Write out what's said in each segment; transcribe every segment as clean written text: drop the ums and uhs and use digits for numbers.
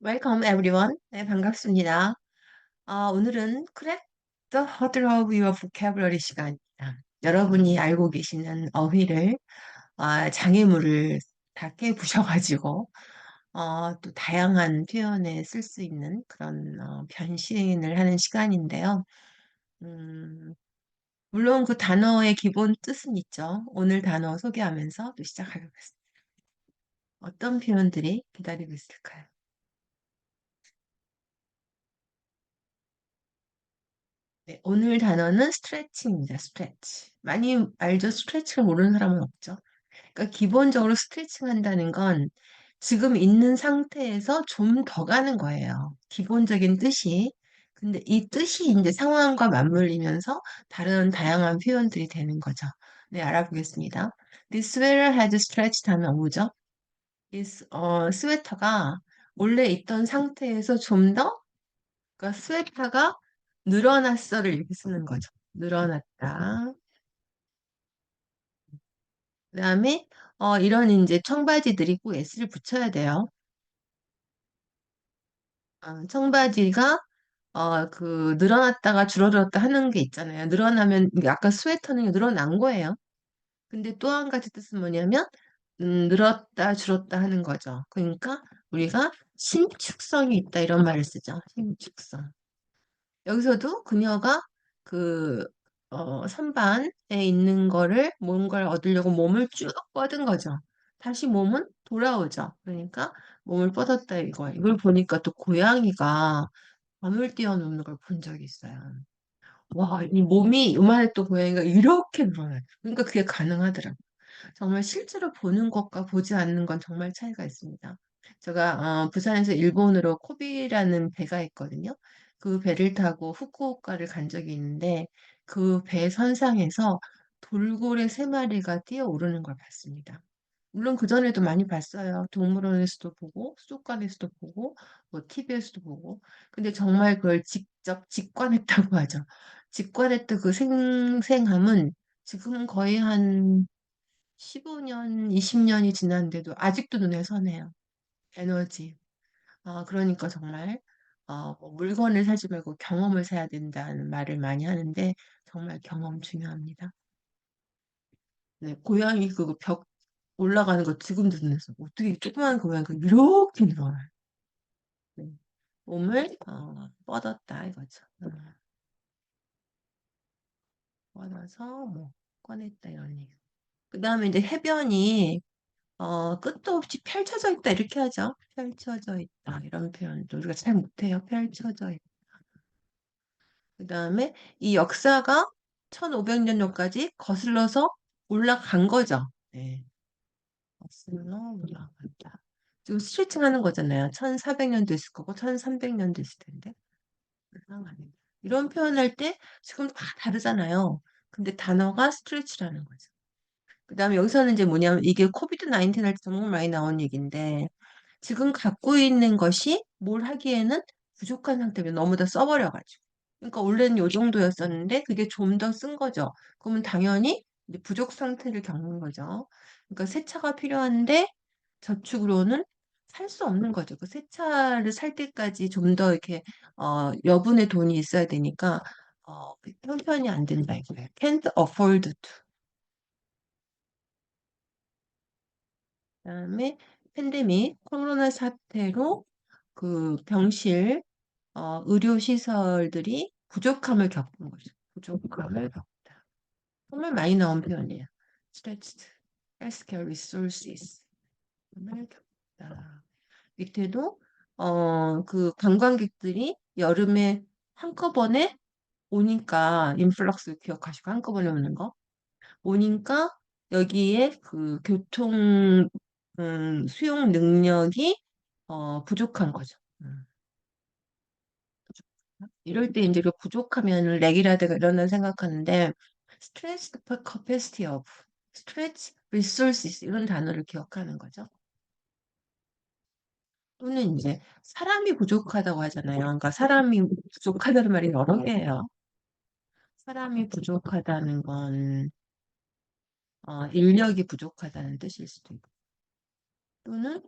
Welcome everyone. 네, 반갑습니다. 오늘은 Crack the Huddle of Your Vocabulary 시간입니다. 여러분이 알고 계시는 어휘를, 장애물을 다 깨부셔가지고, 또 다양한 표현에 쓸 수 있는 그런, 변신을 하는 시간인데요. 음, 물론 그 단어의 기본 뜻은 있죠. 오늘 단어 소개하면서 또 시작하겠습니다. 어떤 표현들이 기다리고 있을까요? 네, 오늘 단어는 스트레칭입니다. 스트레치. 많이 알죠? 스트레칭을 모르는 사람은 없죠. 그러니까 기본적으로 스트레칭 한다는 건 지금 있는 상태에서 좀 더 가는 거예요. 기본적인 뜻이. 근데 이 뜻이 이제 상황과 맞물리면서 다른 다양한 표현들이 되는 거죠. 네, 알아보겠습니다. This sweater has stretched 하면 뭐죠? 스웨터가 원래 있던 상태에서 좀 더, 그러니까 스웨터가 늘어났어를 이렇게 쓰는 거죠. 늘어났다. 그다음에 이런 이제 청바지들이 꼭 s를 붙여야 돼요. 청바지가 그 늘어났다가 줄어들었다 하는 게 있잖아요. 늘어나면 이게 아까 스웨터는 늘어난 거예요. 근데 또 한 가지 뜻은 뭐냐면 늘었다 줄었다 하는 거죠. 그러니까 우리가 신축성이 있다 이런 말을 쓰죠. 신축성. 여기서도 그녀가 그 선반에 있는 거를 뭔가를 얻으려고 몸을 쭉 뻗은 거죠. 다시 몸은 돌아오죠. 그러니까 몸을 뻗었다 이거예요. 이걸 보니까 또 고양이가 밤을 뛰어노는 걸 본 적이 있어요. 와, 이 몸이 요만했던 고양이가 이렇게 늘어나요. 그러니까 그게 가능하더라고요. 정말 실제로 보는 것과 보지 않는 건 정말 차이가 있습니다. 제가 부산에서 일본으로 코비라는 배가 있거든요. 그 배를 타고 후쿠오카를 간 적이 있는데 그 배 선상에서 돌고래 세 마리가 뛰어오르는 걸 봤습니다. 물론 그전에도 많이 봤어요. 동물원에서도 보고, 수족관에서도 보고, 뭐 TV에서도 보고. 근데 정말 그걸 직접 직관했다고 하죠. 직관했던 그 생생함은 지금 거의 한 15년, 20년이 지났는데도 아직도 눈에 선해요. 에너지. 그러니까 정말 뭐 물건을 사지 말고 경험을 사야 된다는 말을 많이 하는데 정말 경험 중요합니다. 네, 고양이 그 벽 올라가는 거 지금도 눈에 서 어떻게 조그만 고양이가 이렇게 늘어나요. 네. 몸을 뻗었다 이거죠. 뻗어서 뭐 꺼냈다 이런 얘기. 그 다음에 이제 해변이 끝도 없이 펼쳐져 있다 이렇게 하죠. 펼쳐져 있다 이런 표현도 우리가 잘 못해요. 펼쳐져 있다. 그다음에 이 역사가 1500년 전까지 거슬러서 올라간 거죠. 네. 거슬러 올라간다. 지금 스트레칭 하는 거잖아요. 1400년도 있을 거고 1300년도 있을 텐데. 이상하네. 이런 표현할 때 지금 다 다르잖아요. 근데 단어가 스트레치라는 거죠. 그다음에 여기서는 이제 뭐냐면 이게 코비드 19 할 때 정말 많이 나온 얘기인데 지금 갖고 있는 것이 뭘 하기에는 부족한 상태면 너무 다 써버려가지고. 그러니까 원래는 요 정도였었는데 그게 좀 더 쓴 거죠. 그러면 당연히 이제 부족 상태를 겪는 거죠. 그러니까 새 차가 필요한데 저축으로는 살 수 없는 거죠. 그 새 차를 살 때까지 좀 더 이렇게 여분의 돈이 있어야 되니까 형편이 안 된다 이거예요. Can't afford to. 그다음에 팬데믹 코로나 사태로 그 병실 의료 시설들이 부족함을 겪은 거죠. 부족함을 겪다. 정말 많이 나온 표현이에요. Stretched healthcare resources. 을 겪다. 밑에도 그 관광객들이 여름에 한꺼번에 오니까 인플럭스 기억하시고 한꺼번에 오는 거 오니까 여기에 그 교통 수용 능력이 부족한 거죠. 이럴 때 이제 그 부족하면 렉이라든가 이런 걸 생각하는데 stressed capacity of, stretch resources 이런 단어를 기억하는 거죠. 또는 이제 사람이 부족하다고 하잖아요. 그러니까 사람이 부족하다는 말이 여러 개예요. 사람이 부족하다는 건 인력이 부족하다는 뜻일 수도 있고 또는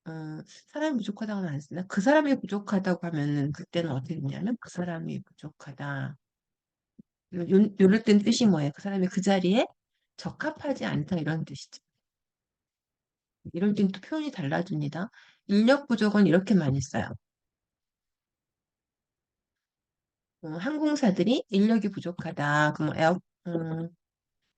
사람이 부족하다고는 안 쓰나? 그 사람이 부족하다고 하면은 그때는 어떻게 되냐면 그 사람이 부족하다. 요럴 땐 뜻이 뭐예요? 그 사람이 그 자리에 적합하지 않다 이런 뜻이죠. 이럴 땐 또 표현이 달라집니다. 인력 부족은 이렇게 많이 써요. 항공사들이 인력이 부족하다. 그럼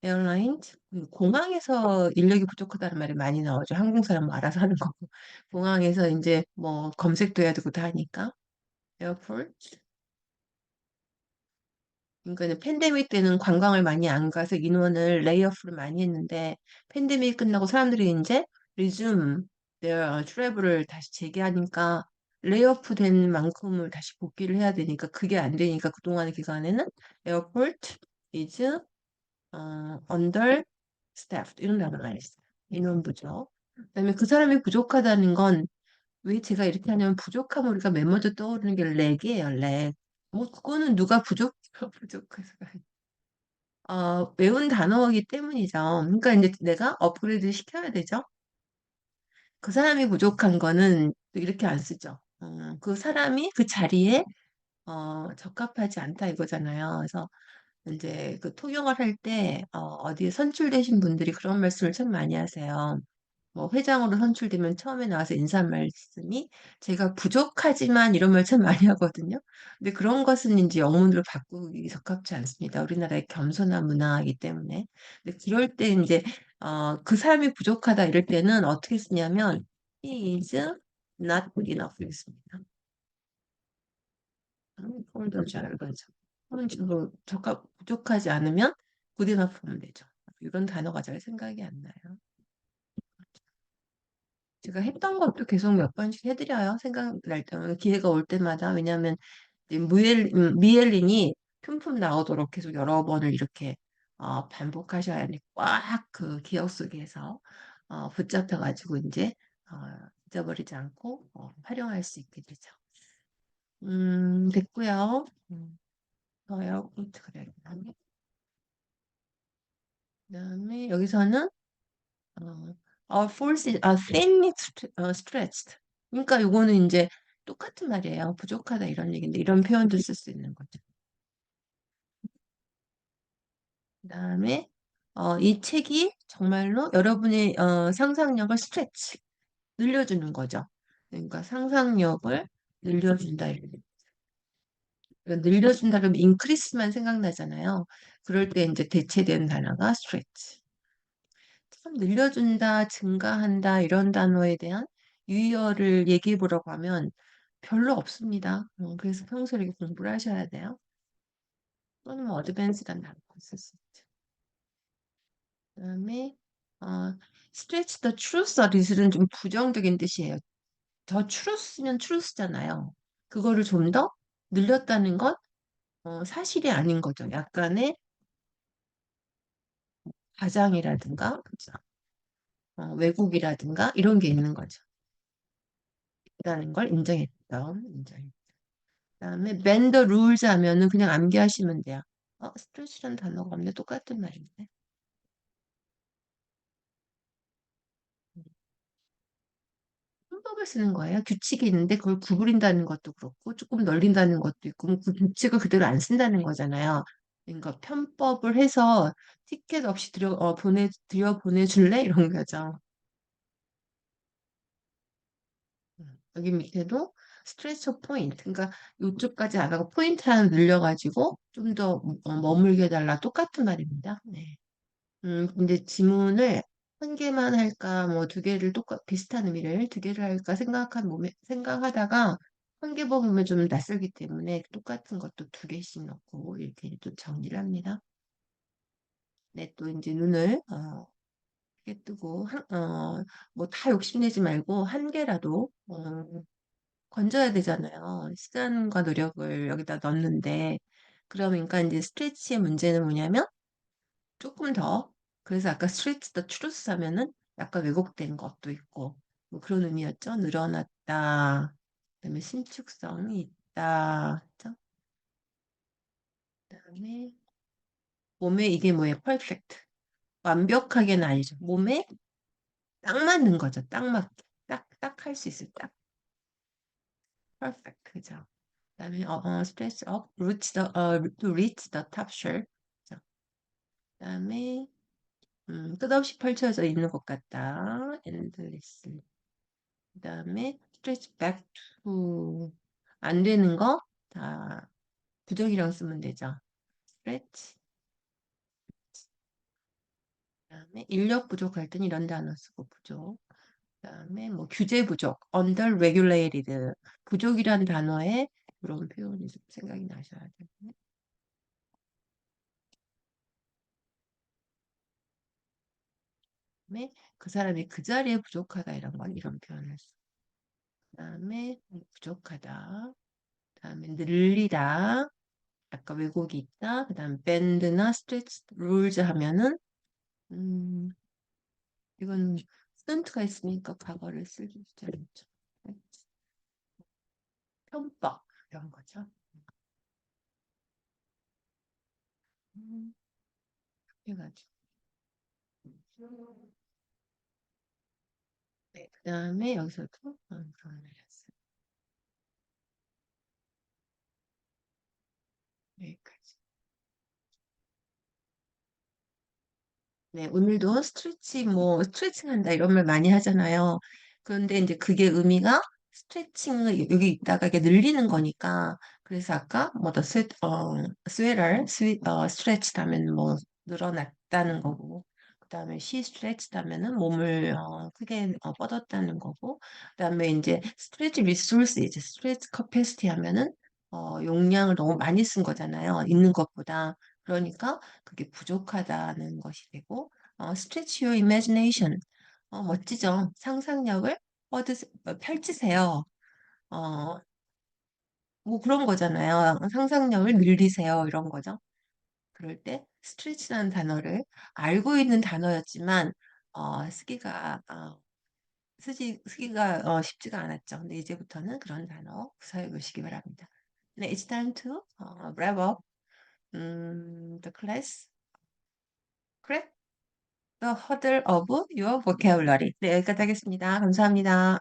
에어라인즈 공항에서 인력이 부족하다는 말이 많이 나오죠. 항공사는 뭐 알아서 하는 거고 공항에서 이제 뭐 검색도 해야 되고 다 하니까 에어포트 그러니까 이제 팬데믹 때는 관광을 많이 안 가서 인원을 레이오프를 많이 했는데 팬데믹 끝나고 사람들이 이제 리즘 their travel을 다시 재개하니까 레이오프 된 만큼을 다시 복귀를 해야 되니까 그게 안 되니까 그동안의 기간에는 에어포트 is under staffed 이런 단어가 있어요. 인원 부족. 그다음에 그 사람이 부족하다는 건 왜 제가 이렇게 하냐면 부족하면 우리가 맨 먼저 떠오르는 게 렉이에요, 렉. 뭐 그거는 누가 부족해서가 외운 단어이기 때문이죠. 그러니까 이제 내가 업그레이드 시켜야 되죠. 그 사람이 부족한 거는 이렇게 안 쓰죠. 그 사람이 그 자리에 적합하지 않다 이거잖아요. 그래서 이제 그 통역을 할 때 어디에 선출되신 분들이 그런 말씀을 참 많이 하세요. 뭐 회장으로 선출되면 처음에 나와서 인사 말씀이 제가 부족하지만 이런 말 참 많이 하거든요. 근데 그런 것은 이제 영문으로 바꾸기 적합치 않습니다. 우리나라의 겸손한 문화이기 때문에. 근데 그럴 때 이제 그 사람이 부족하다 이럴 때는 어떻게 쓰냐면 he is not good enough 이렇습니다. 오늘도 잘 알거죠. 오늘 적합 부족하지 않으면 good enough 하면 되죠. 이런 단어가 잘 생각이 안 나요. 제가 했던 것도 계속 몇 번씩 해드려요. 생각날 때마다, 기회가 올 때마다. 왜냐하면 이제 미엘린이 품품 나오도록 계속 여러 번을 이렇게 반복하셔야 꽉 그 기억 속에서 붙잡혀가지고 이제 어, 잊어버리지 않고 활용할 수 있게 되죠. 됐고요. 저요. 그래야겠다. 그다음에 여기서는 our force is thinly stretched. 그러니까 요거는 이제 똑같은 말이에요. 부족하다 이런 얘기인데 이런 표현도 쓸 수 있는 거죠. 그다음에 이 책이 정말로 여러분의 상상력을 스트레치 늘려주는 거죠. 그러니까 상상력을 늘려준다. 그러니까 늘려준다 그러면 인크리스만 생각나잖아요. 그럴 때 이제 대체된 단어가 스트레치. 참 늘려준다, 증가한다 이런 단어에 대한 유의어를 얘기해 보라고 하면 별로 없습니다. 그래서 평소에 이렇게 공부를 하셔야 돼요. 또는 뭐 어드밴스란 단어 쓸 수 있죠. 그다음에 어, stretch the truth or is는 좀 부정적인 뜻이에요. 더 truth면 truth잖아요. 그거를 좀 더 늘렸다는 건 사실이 아닌 거죠. 약간의 과장이라든가 그죠? 왜곡이라든가 이런 게 있는 거죠. 있다는 걸 인정했던. 그다음에 bend the rules 하면은 그냥 암기하시면 돼요. stretch라는 단어가 없네. 똑같은 말인데. 편법을 쓰는 거예요. 규칙이 있는데 그걸 구부린다는 것도 그렇고 조금 늘린다는 것도 있고 그 규칙을 그대로 안 쓴다는 거잖아요. 그러니까 편법을 해서 티켓 없이 들여 보내줄래? 이런 거죠. 여기 밑에도 스트레처 포인트. 그러니까 이쪽까지 안 하고 포인트 하나 늘려가지고 좀 더 머물게 해달라. 똑같은 말입니다. 네. 근데 지문을 한 개만 할까, 뭐 두 개를 비슷한 의미를 두 개를 할까 생각하다가 한 개 보면 좀 낯설기 때문에 똑같은 것도 두 개씩 넣고 이렇게 또 정리를 합니다. 네, 또 이제 눈을 크게 뜨고 뭐 다 욕심내지 말고 한 개라도 건져야 되잖아요. 시간과 노력을 여기다 넣는데 그러니까 이제 스트레치의 문제는 뭐냐면 조금 더 그래서 아까 스트레치 더 추루스 하면은 약간 왜곡된 것도 있고 뭐 그런 의미였죠. 늘어났다. 그다음에 신축성이 있다. 그죠? 그다음에 몸에 이게 뭐예요? 퍼펙트. 완벽하게는 아니죠. 몸에 딱 맞는 거죠. 딱 맞게. 딱 할 수 있을 딱. perfect. 그죠? 그다음에 stretch up, to reach the top shelf. 그죠? 그다음에 끝없이 펼쳐져 있는 것 같다. endlessly. 그다음에 stretch back to 안 되는 거 다 부정이랑 쓰면 되죠. stretch. 그다음에 인력 부족할 땐 이런 단어 쓰고 부족. 그다음에 뭐 규제 부족, under-regulated 부족이란 단어에 그런 표현이 좀 생각이 나셔야 되겠네. 그다음에 그 사람이 그 자리에 부족하다 이런 건 이런 표현을 써. 그다음에 부족하다. 그다음에 늘리다. 아까 왜곡이 있다. 그다음 bend나 stretch rules 하면은 음, 이건 스턴트가 있으니까 과거를 쓸 수 있죠. 편법 이런 거죠. 음, 해가지고. 네, 그다음에 여기서도 그런 걸 했어요. 여기까지. 네, 오늘도 스트레칭 한다 이런 말 많이 하잖아요. 그런데 이제 그게 의미가 스트레칭을 여기 있다가 이게 늘리는 거니까. 그래서 아까 더 스트레치 하면 뭐 늘어났다는 거고. 그다음에 she stretched 하면은 몸을 크게 뻗었다는 거고. 그다음에 이제 stretch resource, 이제 stretch capacity 하면은 용량을 너무 많이 쓴 거잖아요. 있는 것보다. 그러니까 그게 부족하다는 것이 되고, stretch your imagination. 멋지죠? 상상력을 펼치세요. 어, 뭐 그런 거잖아요. 상상력을 늘리세요. 이런 거죠. 그럴 때 stretch라는 단어를 알고 있는 단어였지만, 쓰기가 쉽지가 않았죠. 근데 이제부터는 그런 단어 사용해 보시기 바랍니다. 네, it's time to wrap up the class. 그래? The hurdle of your vocabulary. 네, 여기까지 하겠습니다. 감사합니다.